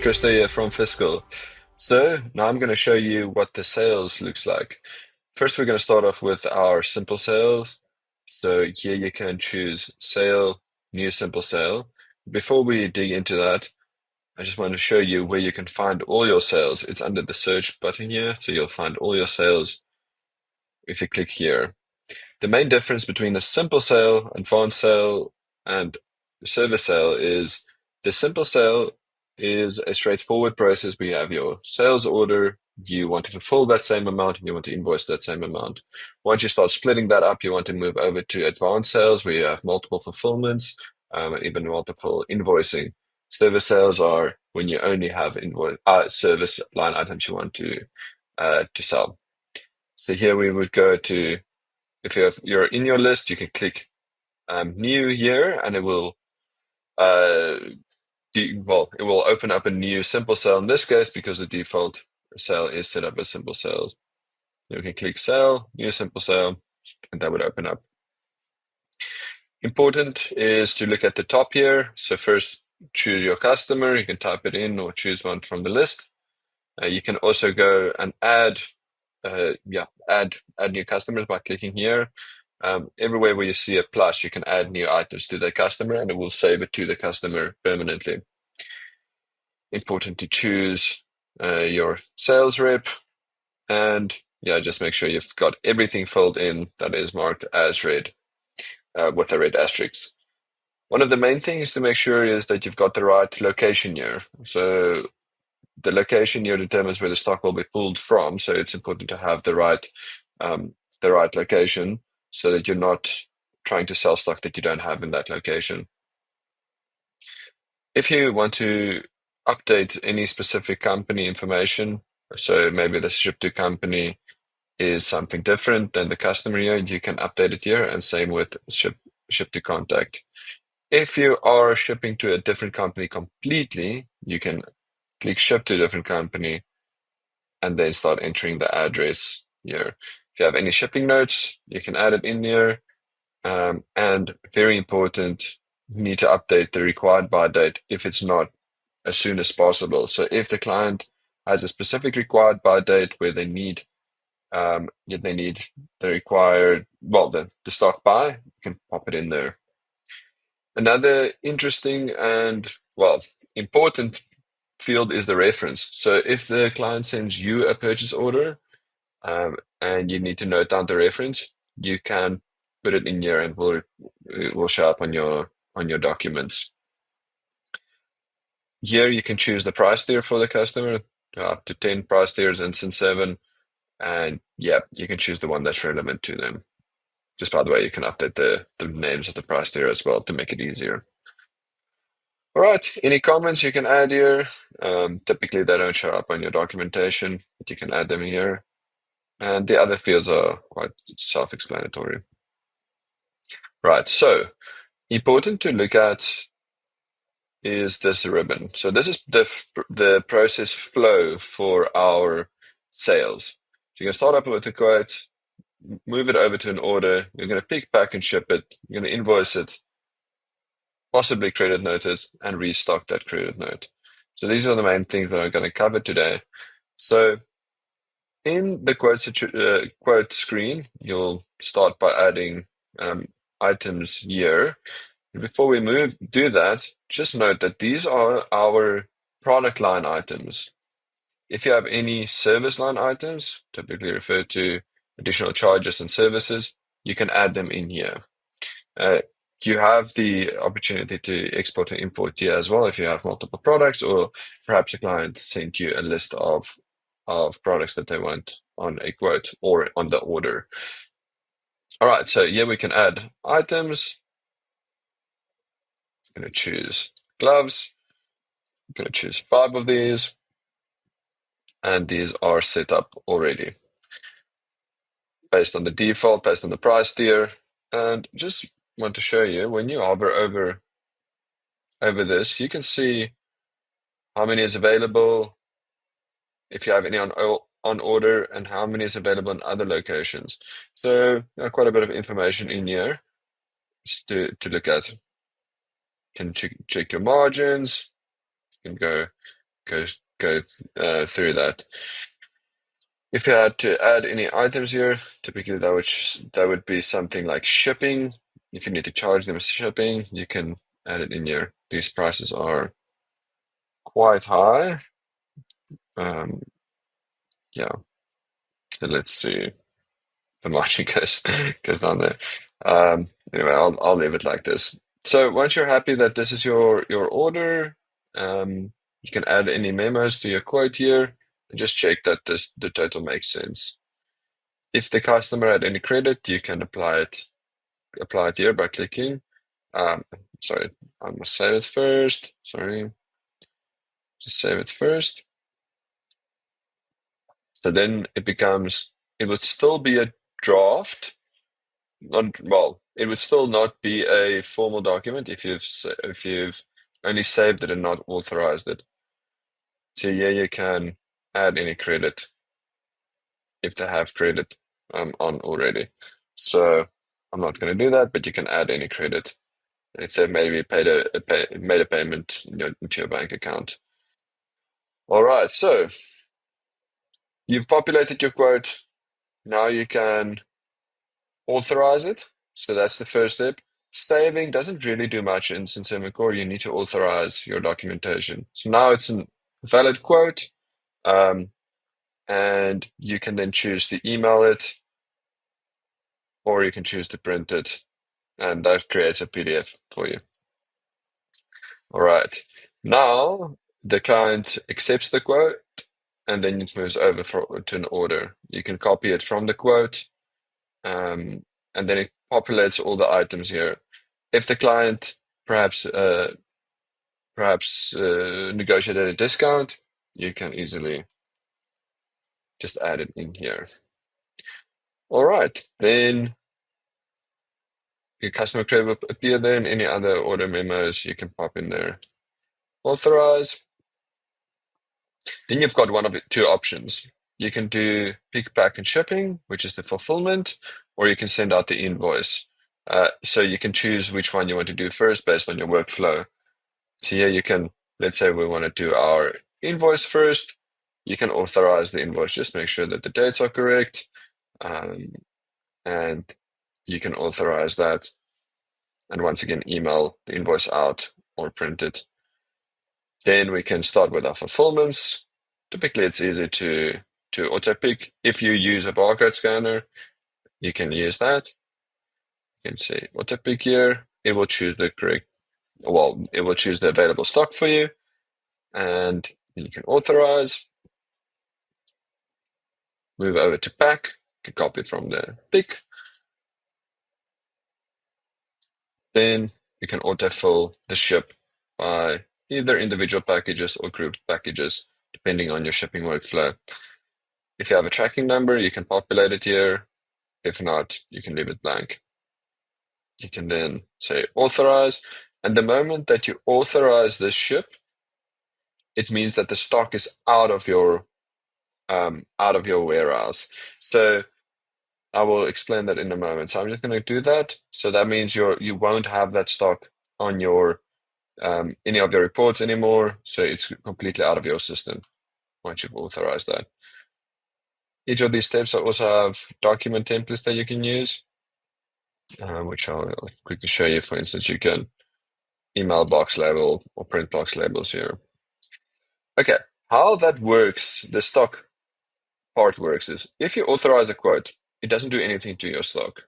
Krista here from Fiscal. So now I'm going to show you what the sales looks like. First, we're going to start off with our simple sales. So here you can choose sale, new simple sale. Before we dig into that, I just want to show you where you can find all your sales. It's under the search button here. So you'll find all your sales if you click here. The main difference between a simple sale, advanced sale, and service sale is the simple sale is a straightforward process where you have your sales order, you want to fulfill that same amount, and you want to invoice that same amount. Once you start splitting that up, you want to move over to advanced sales where you have multiple fulfillments, and even multiple invoicing. Service sales are when you only have service line items you want to sell. So here we would go to, if you're in your list, you can click new here, and it will it will open up a new simple cell in this case because the default cell is set up as simple cells. You can click cell, new simple cell, and that would open up. Important is to look at the top here. So first, choose your customer. You can type it in or choose one from the list. You can also go and add new customers by clicking here. Everywhere where you see a plus, you can add new items to the customer, and it will save it to the customer permanently. Important to choose your sales rep, and just make sure you've got everything filled in that is marked as red with a red asterisk. One of the main things to make sure is that you've got the right location here. So the location here determines where the stock will be pulled from. So it's important to have the right location so that you're not trying to sell stock that you don't have in that location. If you want to update any specific company information, so maybe the ship to company is something different than the customer here, you can update it here, and same with ship to contact. If you are shipping to a different company completely, you can click ship to a different company and then start entering the address here. If you have any shipping notes, you can add it in here. And very important, you need to update the required buy date if it's not as soon as possible. So if the client has a specific required buy date where they need the required, the stock buy, you can pop it in there. Another interesting and important field is the reference. So if the client sends you a purchase order and you need to note down the reference, you can put it in here and it will show up on your documents. Here you can choose the price tier for the customer, up to 10 price tiers in Cin7, and you can choose the one that's relevant to them. Just by the way, you can update the names of the price tier as well to make it easier. All right, any comments you can add here? Typically they don't show up on your documentation, but you can add them here. And the other fields are quite self-explanatory. Right, so important to look at is this ribbon. So this is the process flow for our sales. So you can start up with a quote, move it over to an order. You're going to pick, pack, and ship it. You're going to invoice it, possibly credit note it, and restock that credit note. So these are the main things that I'm going to cover today. So in the quote screen, you'll start by adding items here. Before we do that, just note that these are our product line items. If you have any service line items, typically referred to additional charges and services, you can add them in here. You have the opportunity to export and import here as well if you have multiple products, or perhaps a client sent you a list of products that they want on a quote or on the order. All right, so here we can add items. I'm going to choose gloves. I'm going to choose 5 of these, and these are set up already based on the default, based on the price tier. And just want to show you, when you hover over this, you can see how many is available, if you have any on order, and how many is available in other locations. So quite a bit of information in here to look at. You can check your margins. You can go go through that. If you had to add any items here, typically that would be something like shipping. If you need to charge them shipping, you can add it in here. These prices are quite high. Um, yeah, so let's see. The margin goes down there. Anyway, I'll leave it like this. So once you're happy that this is your order, you can add any memos to your quote here and just check that the total makes sense. If the customer had any credit, you can apply it here by clicking. Um, sorry, I must save it first. Sorry, just save it first. So then it would still be a draft. Well, it would still not be a formal document if you've only saved it and not authorized it. So yeah, you can add any credit if they have credit on already. So I'm not going to do that, but you can add any credit. If they've maybe made a payment into your bank account. All right, so you've populated your quote. Now you can authorize it. So that's the first step. Saving doesn't really do much in Cin7 Core. You need to authorize your documentation. So now it's a valid quote, and you can then choose to email it, or you can choose to print it, and that creates a PDF for you. All right. Now the client accepts the quote, and then it moves over to an order. You can copy it from the quote, and then it populates all the items here. If the client perhaps negotiated a discount, you can easily just add it in here. All right, then your customer credit will appear there, and any other order memos you can pop in there. Authorize. Then you've got one of two options. You can do pick, pack, and shipping, which is the fulfillment, or you can send out the invoice. So you can choose which one you want to do first based on your workflow. So here you can, let's say we want to do our invoice first. You can authorize the invoice, just make sure that the dates are correct. And you can authorize that. And once again, email the invoice out or print it. Then we can start with our fulfillments. Typically, it's easy to auto pick. If you use a barcode scanner, you can use that. You can say auto pick here. It will choose the available stock for you, and you can authorize. Move over to pack. You can copy it from the pick. Then you can autofill the ship by either individual packages or grouped packages, depending on your shipping workflow. If you have a tracking number, you can populate it here. If not, you can leave it blank. You can then say authorize. And the moment that you authorize this ship, it means that the stock is out of your warehouse. So I will explain that in a moment. So I'm just going to do that. So that means you won't have that stock on your any of your reports anymore. So it's completely out of your system once you've authorized that. Each of these steps also have document templates that you can use, which I'll quickly show you. For instance, you can email box label or print box labels here. Okay, how that works, the stock part works is if you authorize a quote, it doesn't do anything to your stock.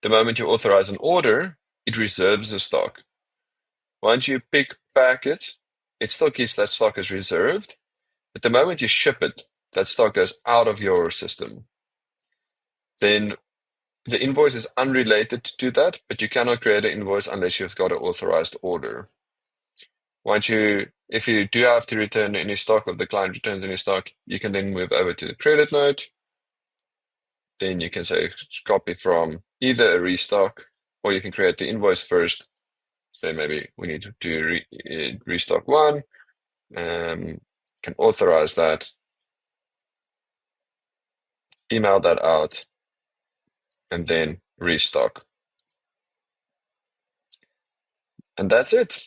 The moment you authorize an order, it reserves the stock. Once you pack it, it still keeps that stock as reserved. But the moment you ship it, that stock goes out of your system. Then the invoice is unrelated to that, but you cannot create an invoice unless you've got an authorized order. If you do have to return any stock, or the client returns any stock, you can then move over to the credit note. Then you can say copy from either a restock, or you can create the invoice first. Say maybe we need to do restock one. Can authorize that, email that out, and then restock. And that's it.